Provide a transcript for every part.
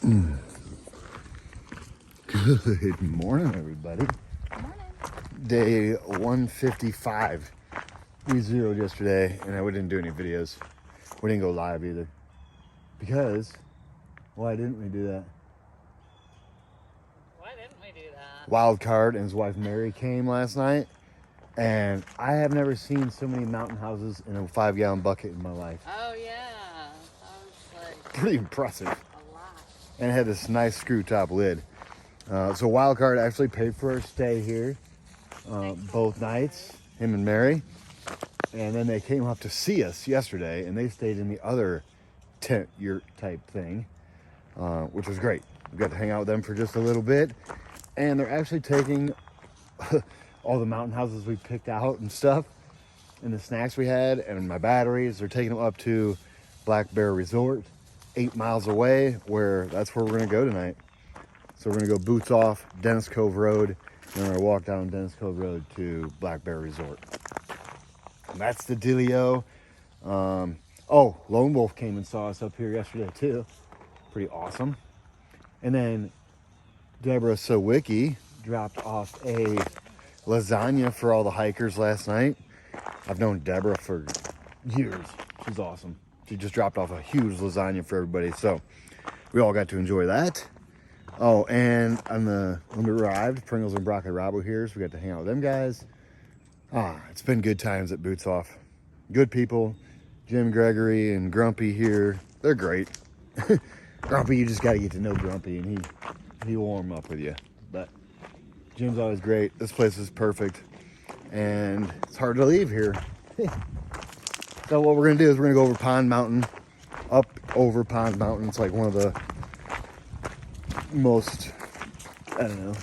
Good morning, everybody. Good morning. Day 155. We zeroed yesterday, and we didn't do any videos. We didn't go live either. Because, why didn't we do that? Why didn't we do that? Wildcard and his wife Mary came last night, and I have never seen so many mountain houses in a 5-gallon bucket in my life. Oh, yeah. That was like Pretty impressive. a lot. And it had this nice screw top lid. So Wildcard actually paid for our stay here both nights, him and Mary. And then they came up to see us yesterday, and they stayed in the other tent yurt type thing, which was great. We got to hang out with them for just a little bit. And they're actually taking all the mountain houses we picked out and stuff, and the snacks we had, and my batteries. They're taking them up to Black Bear Resort, 8 miles away, that's where we're going to go tonight. So we're going to go boots off Dennis Cove Road, and we're going to walk down Dennis Cove Road to Black Bear Resort. And that's the dealio. Lone Wolf came and saw us up here yesterday too. Pretty awesome. And then Deborah Sawicki dropped off a lasagna for all the hikers last night. I've known Deborah for years. She's awesome. She just dropped off a huge lasagna for everybody. So we all got to enjoy that. Oh, and when we arrived, Pringles and Broccoli Rob were here, so we got to hang out with them guys. It's been good times at Boots Off. Good people. Jim Gregory and Grumpy here. They're great. Grumpy, you just got to get to know Grumpy, and he'll warm up with you. But Jim's always great. This place is perfect, and it's hard to leave here. So what we're going to do is we're going to go over Pond Mountain, up over Pond Mountain. It's like one of the most, I don't know,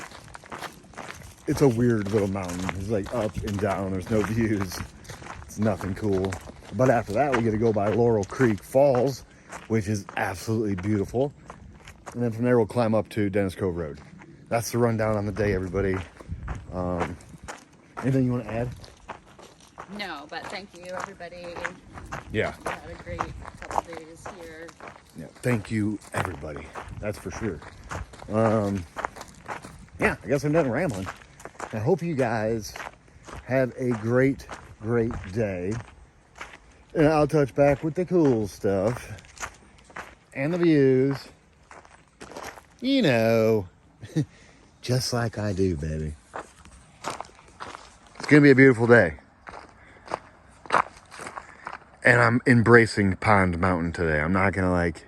it's a weird little mountain. It's like up and down. There's no views. It's nothing cool. But after that, we get to go by Laurel Creek Falls, which is absolutely beautiful. And then from there, we'll climb up to Dennis Cove Road. That's the rundown on the day, everybody. Anything you want to add? No, but thank you, everybody. Yeah. We had a great couple days here. Yeah. Thank you, everybody. That's for sure. Yeah, I guess I'm done rambling. I hope you guys have a great, great day. And I'll touch back with the cool stuff and the views. You know, just like I do, baby. It's going to be a beautiful day. And I'm embracing Pond Mountain today. I'm not going to,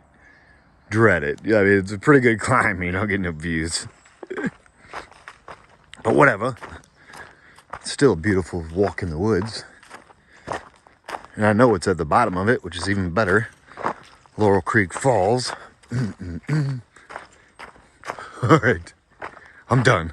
dread it. I mean, it's a pretty good climb, getting up views. But whatever. It's still a beautiful walk in the woods. And I know what's at the bottom of it, which is even better. Laurel Creek Falls. All right. I'm done.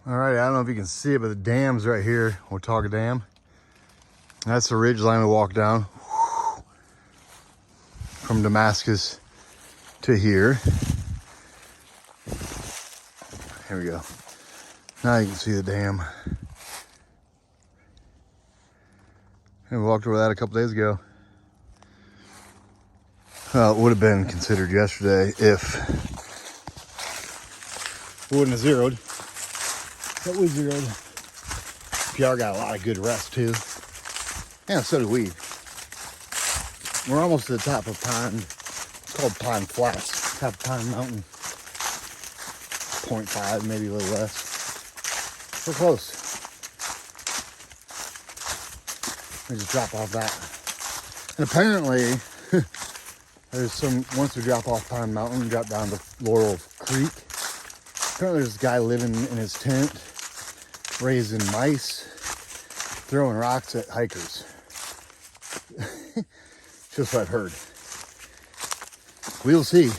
All right, I don't know if you can see it, but the dam's right here, Watauga Dam. That's the ridge line we walk down from Damascus to here. Here we go. Now you can see the dam. And we walked over that a couple days ago. Well, it would have been considered yesterday if we wouldn't have zeroed. But we zeroed. PR got a lot of good rest too. Yeah, so did we. We're almost to the top of Pond. It's called Pond Flats. Top of Pond Mountain. 0.5, maybe a little less. We're close. We just drop off that. And apparently, once we drop off Pond Mountain, we drop down to Laurel Creek. Apparently there's a guy living in his tent, raising mice, throwing rocks at hikers. Just what I've heard. We'll see.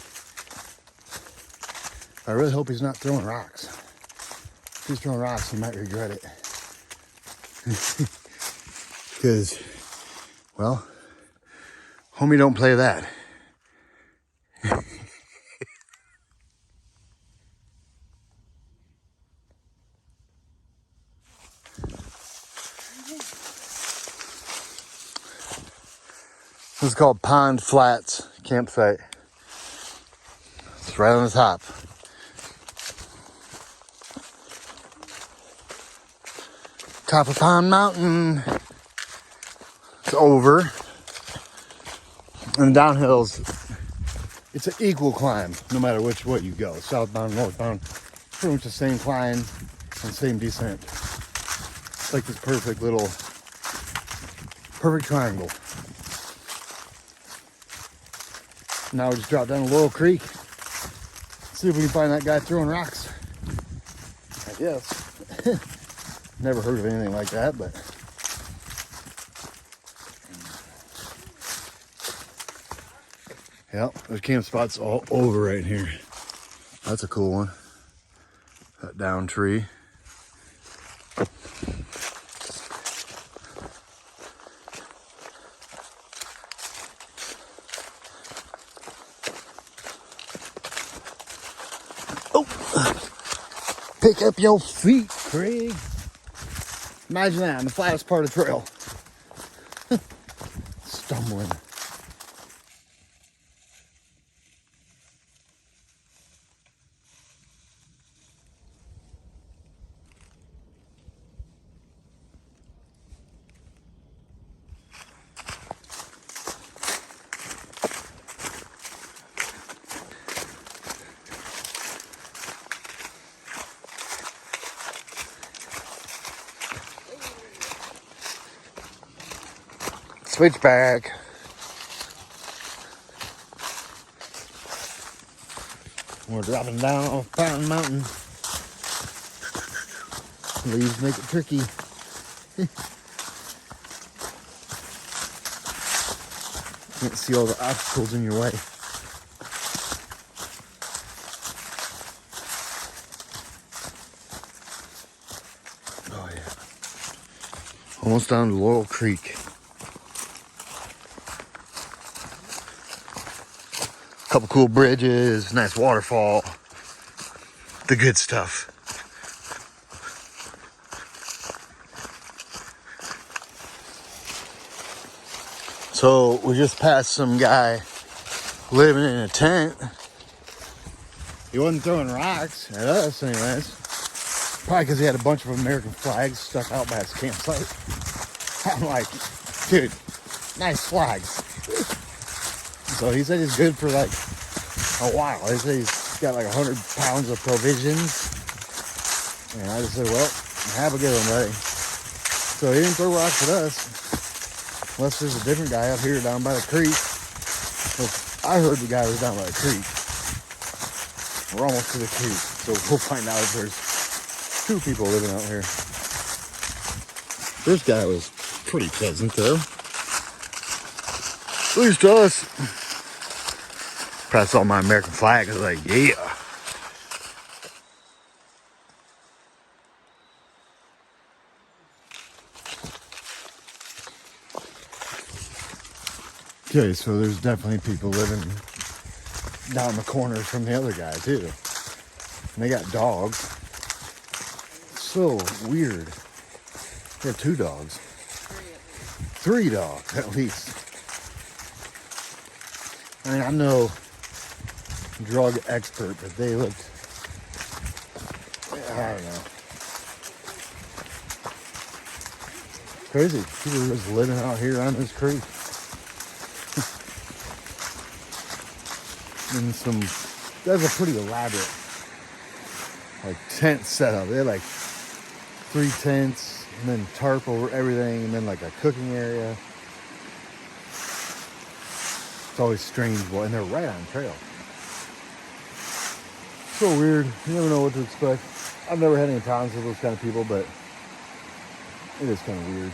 I really hope he's not throwing rocks. If he's throwing rocks, he might regret it. Because Well, homie, don't play that. This is called Pond Flats campsite. It's right on the top. Top of Pond Mountain. It's over. And the downhills, it's an equal climb, no matter which way you go. Southbound, northbound, pretty much the same climb and same descent. It's like this perfect triangle. Now we just drop down a Laurel Creek. See if we can find that guy throwing rocks. I guess. Never heard of anything like that, but yep, there's camp spots all over right here. That's a cool one. That down tree. Oh, pick up your feet, Craig. Imagine that on the flattest part of the trail. Stumbling. Switchback. We're dropping down off Pond Mountain. Leaves make it tricky. Can't see all the obstacles in your way. Oh yeah. Almost down to Laurel Creek. Couple cool bridges, nice waterfall, the good stuff. So we just passed some guy living in a tent. He wasn't throwing rocks at us anyways. Probably because he had a bunch of American flags stuck out by his campsite. I'm like, dude, nice flags. So he said he's good for like a while. He said he's got like 100 pounds of provisions. And I just said, well, have a good one, buddy. So he didn't throw rocks at us. Unless there's a different guy up here down by the creek. Well, I heard the guy was down by the creek. We're almost to the creek. So we'll find out if there's 2 people living out here. First guy was pretty pleasant though. At least to us. Pressed all my American flag. I was like, yeah. Okay, so there's definitely people living down the corner from the other guy too. And they got dogs. So weird. They have 2 dogs. 3 dogs at least. I mean, I'm no drug expert, but they looked, I don't know. Crazy. People are just living out here on this creek. And that's a pretty elaborate, like, tent setup. They had like 3 tents and then tarp over everything and then like a cooking area. It's always strange, and they're right on trail. So weird. You never know what to expect. I've never had any problems with those kind of people, but it is kind of weird.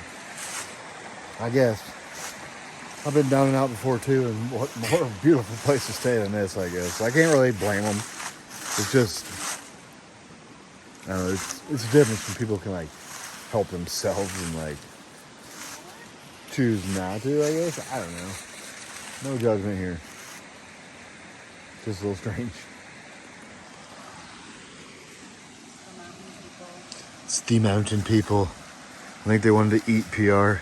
I guess. I've been down and out before too, and what more beautiful place to stay than this, I guess. I can't really blame them. It's just, I don't know, it's a difference when people can like help themselves and like choose not to, I guess. I don't know. No judgment here. Just a little strange. The mountain people. It's the mountain people. I think they wanted to eat PR.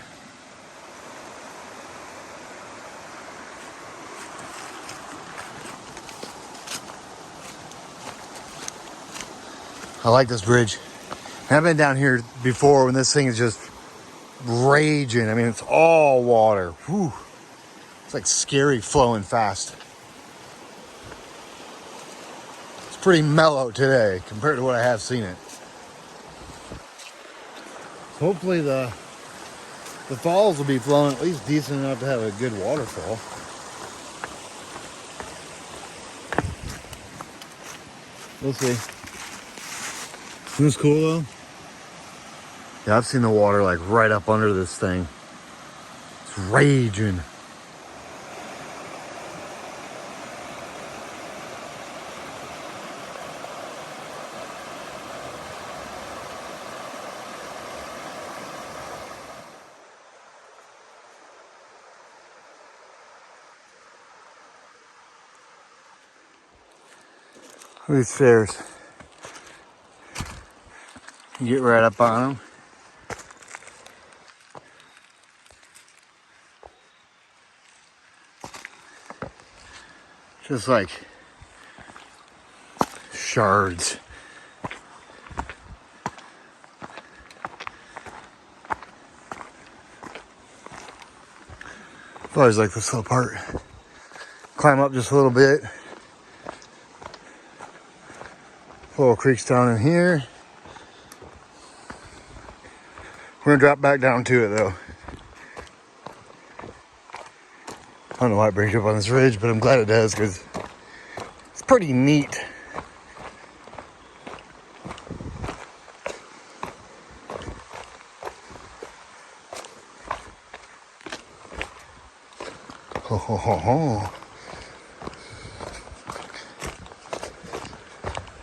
I like this bridge. I've been down here before when this thing is just raging. I mean, it's all water. Whew. It's like scary flowing fast. It's pretty mellow today compared to what I have seen it. Hopefully the falls will be flowing at least decent enough to have a good waterfall. We'll see. Isn't this cool though? Yeah, I've seen the water like right up under this thing. It's raging. Look at these stairs. You get right up on them. Just like shards. I've always liked this little part. Climb up just a little bit. Little creeks down in here. We're gonna drop back down to it though. I don't know why it brings you up on this ridge, but I'm glad it does because it's pretty neat. Ho ho ho ho.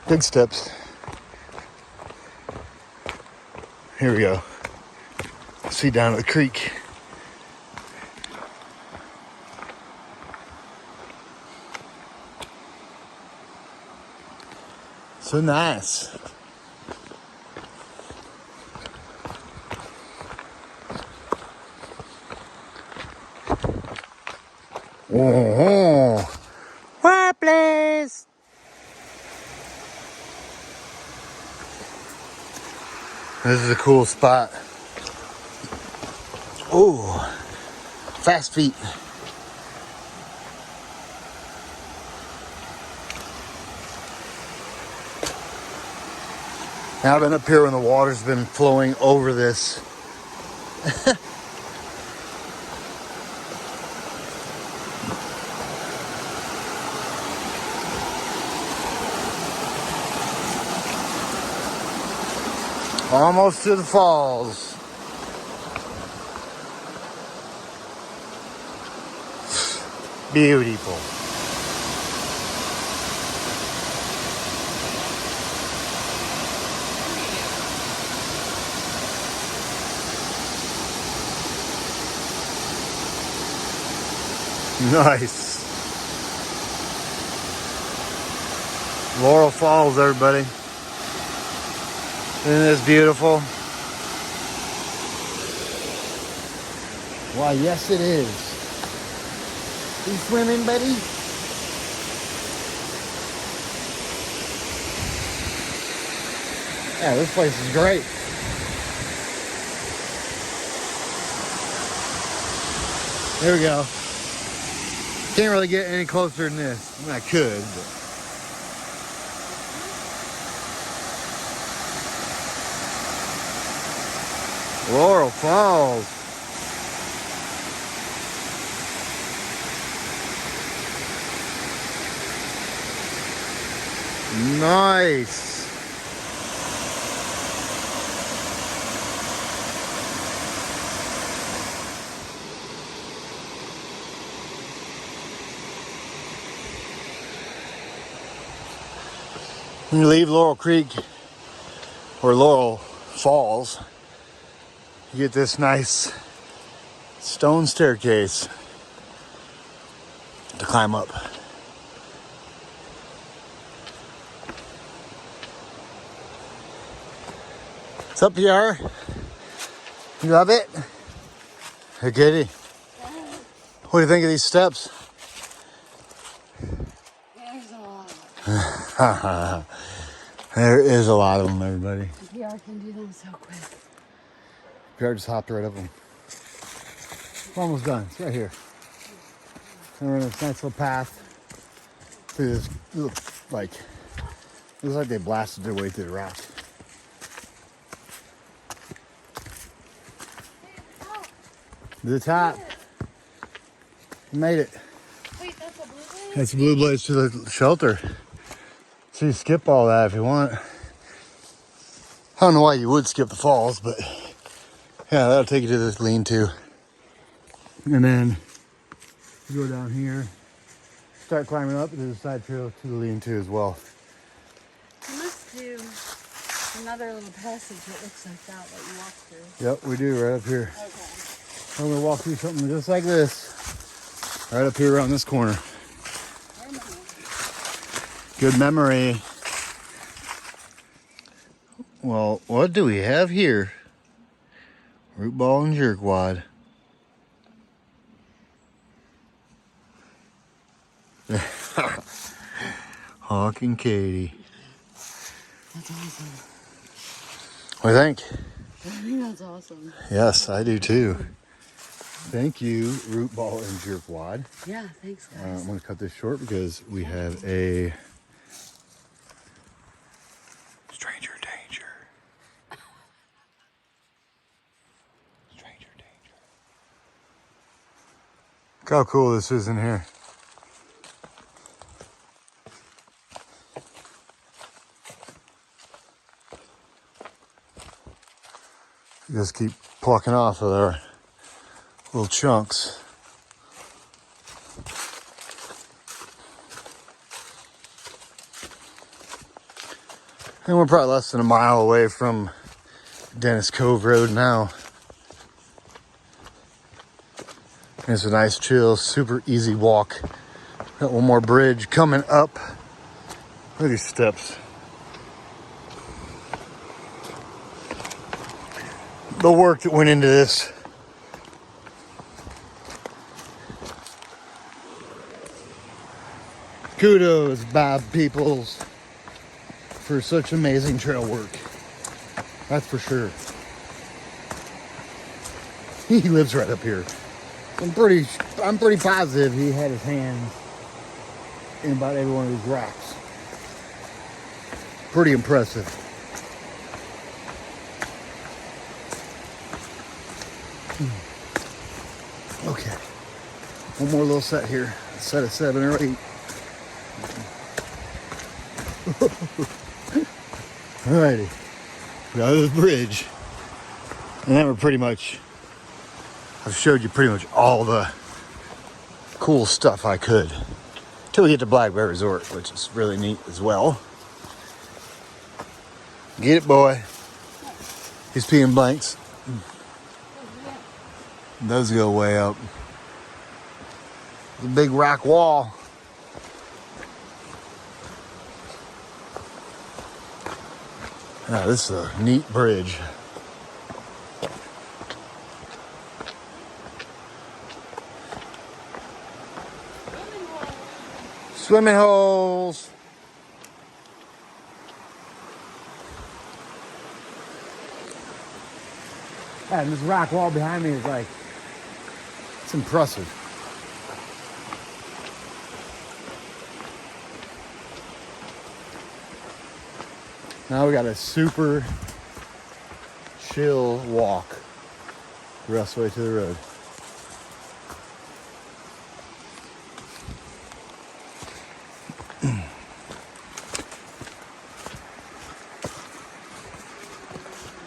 Big steps. Here we go. See down at the creek. So nice. Oh, what place? This is a cool spot. Oh, fast feet. Now I've been up here when the water's been flowing over this. Almost to the falls. Beautiful. Nice. Laurel Falls, everybody. Isn't this beautiful? Why, yes it is. You swimming, buddy? Yeah, this place is great. There we go. Can't really get any closer than this. I mean, I could, but. Laurel Falls. Nice. When you leave Laurel Creek or Laurel Falls, you get this nice stone staircase to climb up. What's up, PR? You love it? Hey, Katie. What do you think of these steps? There's a lot. There is a lot of them, everybody. PR can do them so quick. PR just hopped right up them. We're almost done. It's right here. And we're in this nice little path through this little, like, looks like they blasted their way through the rock. To the top. You made it. Wait, that's a blue one? That's blue blades to the shelter. So you skip all that if you want. I don't know why you would skip the falls, but yeah, that'll take you to this lean-to. And then you go down here, start climbing up, and there's a side trail to the lean-to as well. You must do another little passage that looks like that you walk through. Yep, we do right up here. Okay. I'm gonna walk through something just like this, right up here around this corner. Good memory. Well, what do we have here? Root ball and jerkwad. Hawk and Katie. That's awesome. What do you think? I think that's awesome. Yes, I do too. Thank you, root ball and jerkwad. Yeah, thanks, guys. I'm going to cut this short because we have a stranger danger. Stranger danger. Look how cool this is in here. Just keep plucking off of their little chunks. And we're probably less than a mile away from Dennis Cove Road now. It's a nice, chill, super easy walk. Got one more bridge coming up. Look at these steps. The work that went into this. Kudos, Bob Peoples, for such amazing trail work. That's for sure. He lives right up here. I'm pretty positive he had his hands in about every one of these rocks. Pretty impressive. Okay. One more little set here. A set of 7 or 8. Alrighty. We're out of the bridge. And then I've showed you pretty much all the cool stuff I could. Till we get to Black Bear Resort, which is really neat as well. Get it, boy. He's peeing blanks. It does go way up. The big rock wall. Now, this is a neat bridge. Swimming holes. Yeah, and this rock wall behind me is like, it's impressive. Now we got a super chill walk the rest of the way to the road.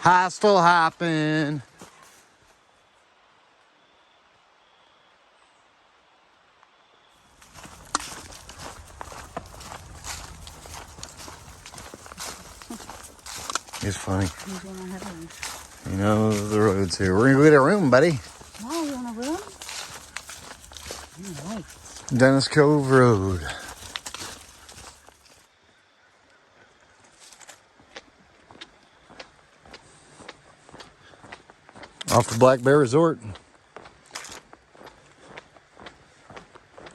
Hostile hopping. It's funny. You know the roads here. We're gonna go get a room, buddy. Wow, you want to run? All right. Dennis Cove Road. Off the Black Bear Resort.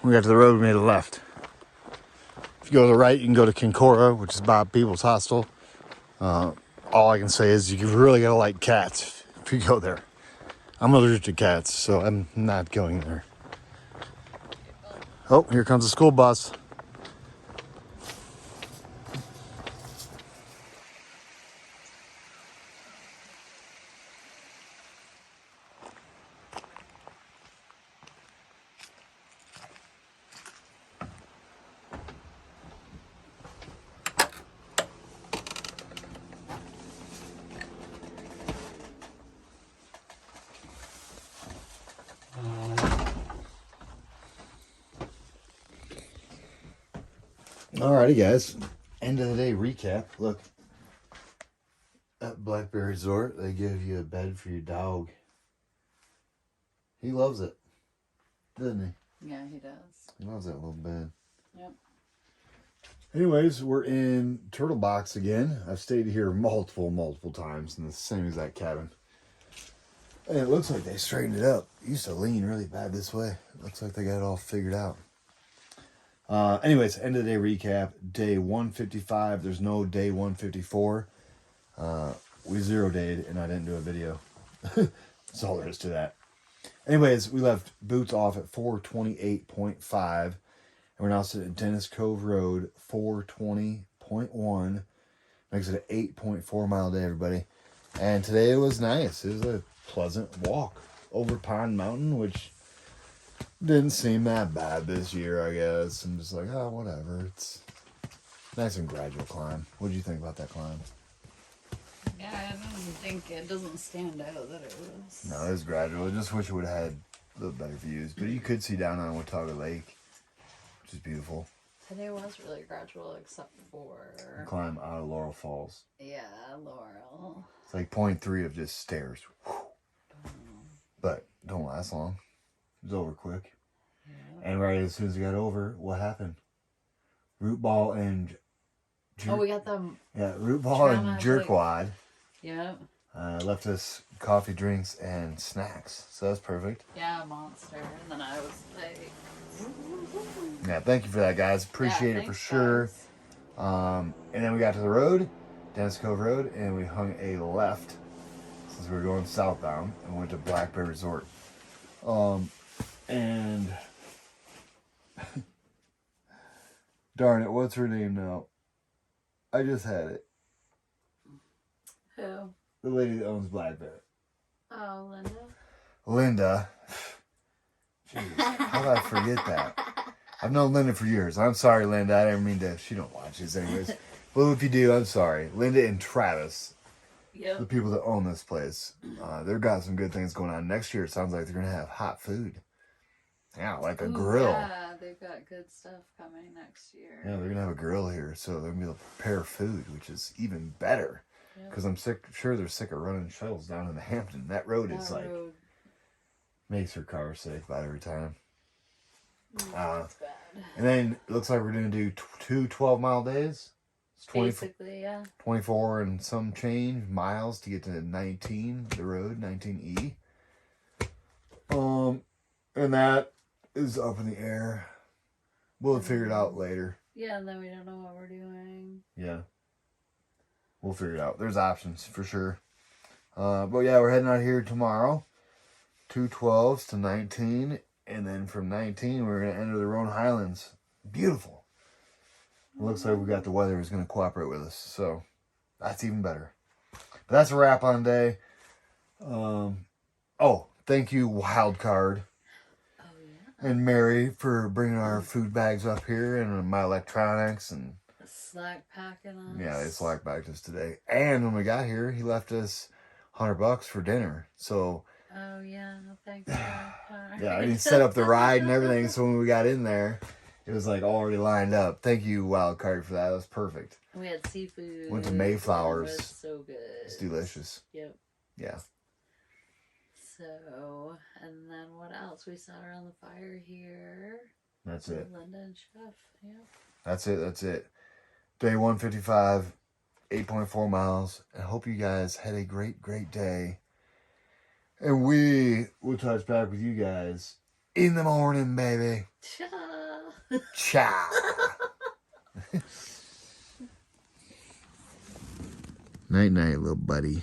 We got to the road, we made a left. If you go to the right, you can go to Kincora, which is Bob People's hostel. All I can say is you really gotta like cats if you go there. I'm allergic to cats, so I'm not going there. Oh, here comes the school bus. Alrighty, guys. End of the day recap. Look, at Black Bear Resort, they give you a bed for your dog. He loves it, doesn't he? Yeah, he does. He loves that little bed. Yep. Anyways, we're in Turtle Box again. I've stayed here multiple times in the same exact cabin. And it looks like they straightened it up. It used to lean really bad this way. It looks like they got it all figured out. Anyways, end of the day recap. Day 155. There's no day 154. We zero dayed and I didn't do a video. That's all there is to that. Anyways, we left Boots off at 428.5. And we're now sitting at Dennis Cove Road, 420.1. Makes it an 8.4 mile day, everybody. And today it was nice. It was a pleasant walk over Pond Mountain, which didn't seem that bad this year, I guess. I'm just like, oh, whatever. It's nice and gradual climb. What do you think about that climb? Yeah, I don't think it doesn't stand out that it was. No, it was gradual. I just wish it would have had a little better views. But you could see down on Watauga Lake, which is beautiful. Today was really gradual, except for You climb out of Laurel Falls. yeah, Laurel. It's like 0.3 of just stairs. But don't last long. It was over quick. Yeah. And right as soon as we got over, what happened? Root ball and We got them. yeah, root ball and jerkwad. Yeah. Left us coffee, drinks, and snacks. So that's perfect. Yeah, monster. And then I was like, Yeah, thank you for that, guys. Appreciate it for sure. And then we got to the road, Dennis Cove Road, and we hung a left since we were going southbound and went to Black Bear Resort. And darn it, what's her name now? I just had it. Who? The lady that owns Black Bear. Oh, Linda. Linda. Jeez, how did I forget that? I've known Linda for years. I'm sorry, Linda. I didn't mean to. She don't watch this anyways. Well, if you do, I'm sorry. Linda and Travis, the people that own this place, they've got some good things going on. Next year, it sounds like they're going to have hot food. Yeah, like a grill. Yeah, they've got good stuff coming next year. Yeah, they're going to have a grill here, so they're going to be able to prepare food, which is even better. Because I'm sure they're sick of running shuttles down in the Hampton. That road is like, makes her car sick about every time. That's bad. And then it looks like we're going to do two 12-mile days. It's Basically, yeah. 24 and some change miles to get to 19, the road, 19E. And that is up in the air. We'll figure it out later. Yeah, and then we don't know what we're doing. Yeah. We'll figure it out. There's options for sure. But yeah, we're heading out here tomorrow. 2 12s to 19. And then from 19, we're going to enter the Roan Highlands. Beautiful. It looks like we got the weather is going to cooperate with us. So that's even better. But that's a wrap on the day. Thank you, Wildcard. And Mary for bringing our food bags up here and my electronics and slack packing us. Yeah, they slack packed us today. And when we got here, he left us $100 for dinner. So oh yeah, thanks. yeah, he set up the ride and everything. So when we got in there, it was like already lined up. Thank you, Wildcard, for that. That was perfect. We had seafood. Went to Mayflowers. It was so good. It's delicious. Yep. Yeah. So, and then what else? We sat around the fire here. That's it. Linda and Chef, yeah. That's it. Day 155, 8.4 miles. I hope you guys had a great day. And we will touch back with you guys in the morning, baby. Ciao. Ciao. Night, little buddy.